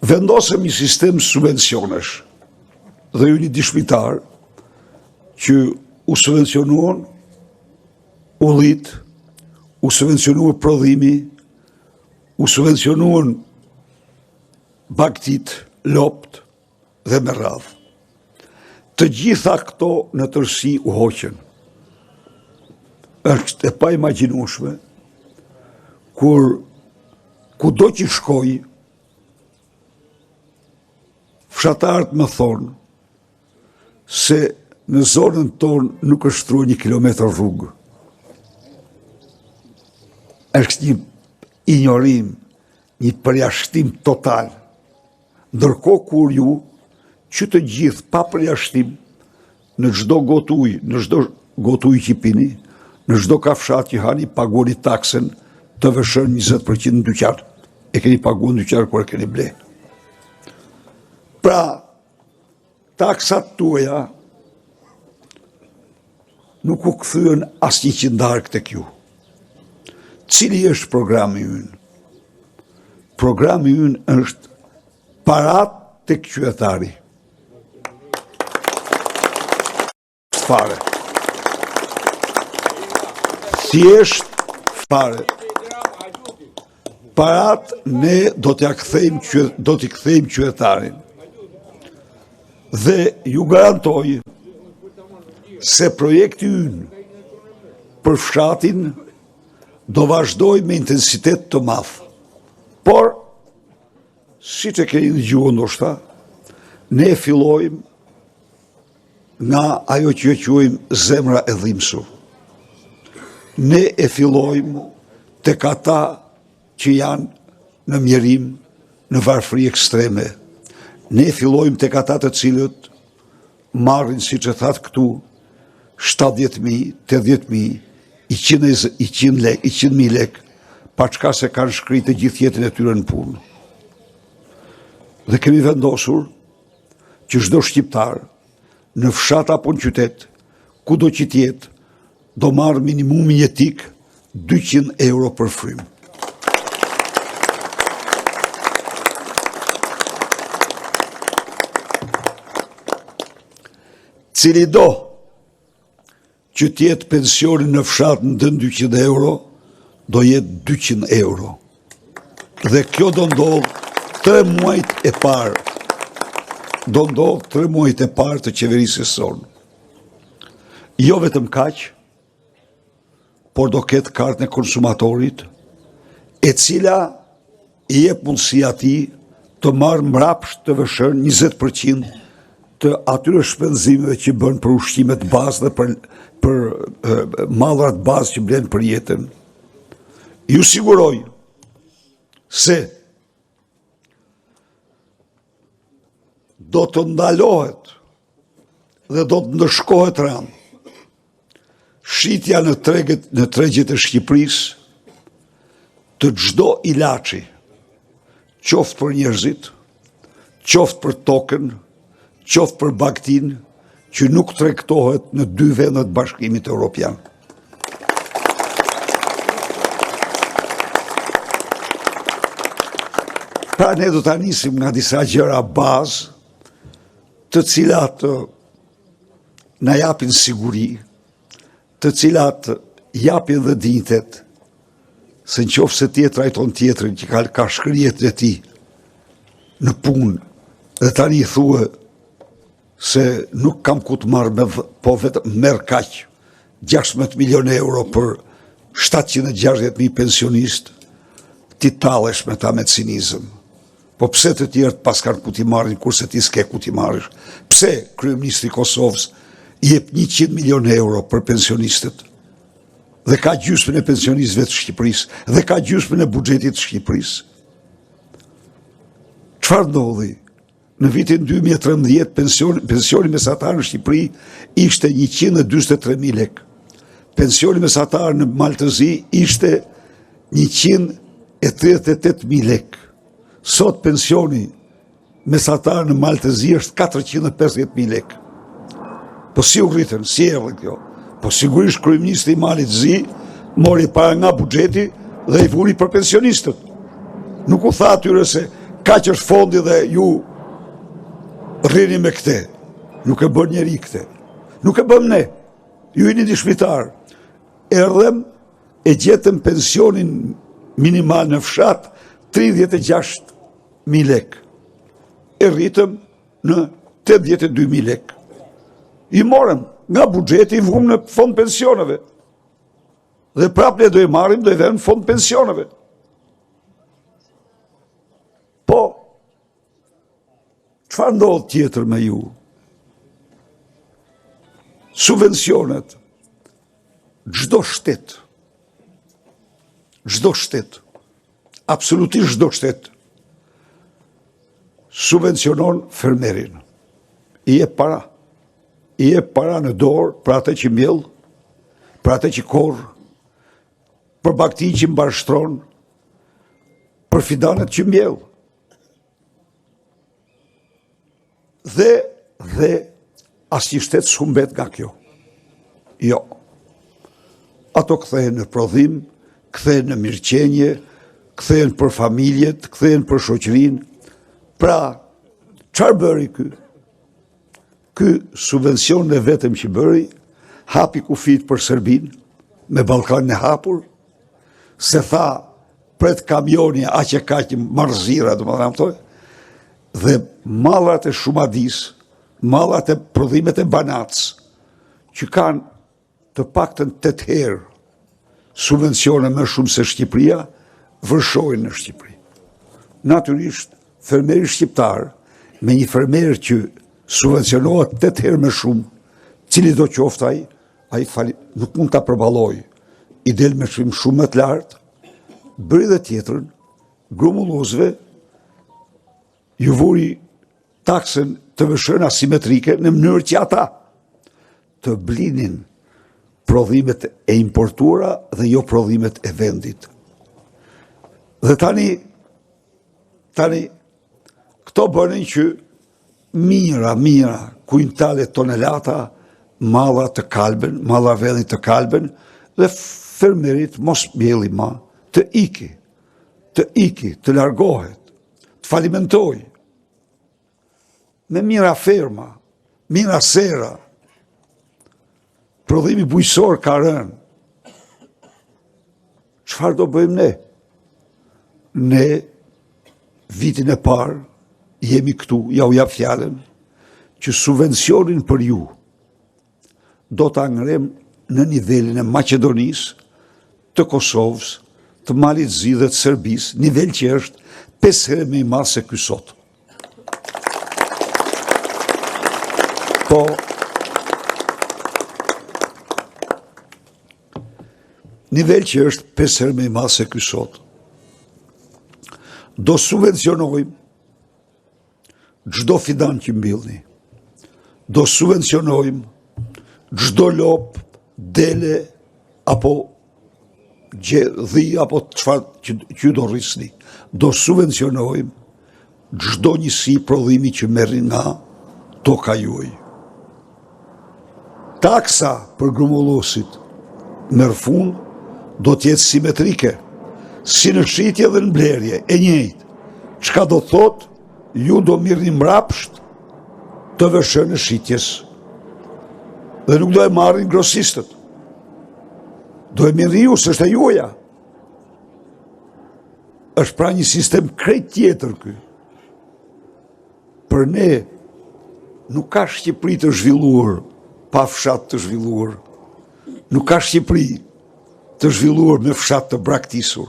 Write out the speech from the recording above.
vendosëm një sistem subvencionesh dhe ju një dishmitar që u subvencionuan ullit, u subvencionuan prodhimi, u subvencionuan bagtit, lopt dhe me radhë. Të gjitha këto në tërësi u hoqen. Është e pa imagjinueshme kur kudo që shkoj, fshatarët më thonë se në zonën tonë nuk është tru 1 kilometër rrugë. Është një ignorim, një përjashtim total. Ndërkohë kur ju, që të gjithë pa përjashtim, në çdo gotë ujë, në çdo gotë ujë që pini, në çdo kafshat që hani, paguani taksen të vëshën 20% në dyqan. E keni paguar në dyqan kur e keni ble. Pra, taksat tuaja nuk u kthyen as 100 darkë tek ju. Cili është programi ynë? Programi ynë është parat tek qytetari. Fare. Thjesht fare. Parat ne do t'i kthejmë qytetarin. Dhe ju garantoj se projekti ynë për fshatin do vazhdoj me intensitet të madh. Por, si që keni dëgjuar ndoshta, ne fillojmë nga ajo që quajmë zemra e dhimbsu. Ne e fillojmë tek ata që janë në mjerim, në varfëri ekstreme. Ne fillojmë tek ata të cilët marrin, siç e thatë këtu, 70.000, 80.000, 100.000 lek, pa çka se kanë shkritë gjithë jetën e tyre në punë. Dhe kemi vendosur që çdo shqiptar, në fshat apo në qytet, kudo që t'jetë, do marrë minimumin jetik 200 euro për frym. Cili do që t'jetë pensioni në fshat në dën 200 euro, do jetë 200 euro. Dhe kjo do ndodhë 3 muajt e parë. Do ndodhë 3 muajt e parë të qeverisë sonë. Jo vetëm kaq, por do ketë kartën e konsumatorit, e cila i jep mundësi atij të marrë mbrapsht të vëshën 20% të atyre shpenzimeve që bën për ushqimet bazë dhe për mallrat bazë që blen për jetën. Ju siguroj se do të ndalohet dhe do të ndëshkohet rënd shitja në tregjet e Shqipërisë të çdo ilaçi, qoftë për njerëzit, qoftë për tokën, qoftë për bagtin, që nuk tregtohet në 2 vendet Bashkimit Evropian. Pra ne do ta nisim nga disa gjëra bazë, të cilat na japin siguri, të cilat japin dhe dinjitet, se në qoftë se ti e trajton tjetrin që ka shkrijet e ti në punë, dhe tani i thue se nuk kam ku të marrë, po vetëm merr kaq 16 milion euro për 760.000 pensionist, ti tallesh me ta me cinizëm. Po pse të tjerët pas kanë ku t'i marrin, kurse ti s'ke ku t'i marrësh? Pse kryeministri i Kosovës jep 100 milion euro për pensionistët? Dhe ka gjysmën e pensionistëve të Shqipërisë, dhe ka gjysmën e buxhetit të Shqipërisë. Çfarë ndodhi? Në vitin 2013 pensioni mesatar në Shqipëri ishte 143.000 lek. Pensioni mesatar në Maltëzi ishte 138.000 lek. Sot pensioni mesatar në Maltëzi është 450.000 lek. Po si u rritën, si erdhi kjo? Po sigurisht kryeministri i Maltëzi mori para nga buxheti dhe i vuri për pensionistët. Nuk u tha atyre se ka që është fondi dhe ju rrini me këte. Nuk e bën njeri këte. Nuk e bëm ne. Ju jeni dishmitar. Erdhem e gjetëm pensionin minimal në fshat 36.000 lek. E rritëm në 82.000 lek. I morëm nga buxheti, i vum në fond pensioneve. Dhe prap ne do i marrim, do i vëmë në fond pensioneve. Po, çfarë ndodh tjetër me ju? Subvencionet. Çdo shtet, absolutisht çdo shtet, subvencionon fermerin. I jep para në dorë për atë që mbjell, për atë që korr, për baktin që mbarështron, për fidanet që mbjell. Dhe asnjë shtet s'humbet nga kjo. Jo. Ato kthehen në prodhim, kthehen në mirëqenie, kthehen për familjet, kthehen për shoqërinë. Pra, çfarë bëri ky? Ky subvencion e vetëm që bëri, hapi kufit për Serbinë, me Ballkanin e hapur, se tha pret kamioni aq e kaq marrëzira, domethënë, dhe mallat e Shumadis, mallat e prodhimet e Banatës, që kanë të paktën 8 herë subvencione më shumë se Shqipëria, vërshojnë në Shqipëri. Natyrisht, fermeri shqiptar, me një fermer që subvencionohet 8 herë më shumë, cili do qoftë ai nuk mund ta përballojë. I del me çmim shumë më të lartë, bëri dhe tjetrën, grumulluzëve ju vuri taksën të vëshën asimetrike në mënyrë që ata të blinin prodhimet e importuara dhe jo prodhimet e vendit. Dhe tani këto bënin që mira, kuintale tonelata, malla të kalben, malla vendit të kalben, dhe fermerit mos mbjelli ma, të iki, të largohet, të falimentoj. Me mira ferma, mira sera, prodhimi bujqësor ka rënë. Çfarë do bëjmë ne? Ne, vitin e parë, jemi këtu, ja u jap fjalën, që subvencionin për ju do ta ngrem në nivelin e Maqedonisë, të Kosovës, të Malit Zi dhe të Serbisë, nivel që është 5 herë më i madh se ky sot. Po, nivel që është 5 herë më i madh se ky sot. Do subvencionojmë çdo fidan që mbillni. Do subvencionojmë çdo lop, dele, apo dhi, apo çfarë që do rrisni. Do subvencionojmë çdo njësi prodhimi që merrin nga toka juaj. Taksa për grumulluesit merr fund do të jetë simetrike, si në shitje dhe në blerje, e njëjtë. Çka do thotë, ju do mirëni mrapsht të vëshën e shitjes. Dhe nuk do e marrin grosistët. Do e mirë ju, së është e juaja. Është pra një sistem krejt tjetër ky. Për ne, nuk ka Shqipëri të zhvilluar, pa fshat të zhvilluar. Nuk ka Shqipëri të zhvilluar me fshat të braktisur.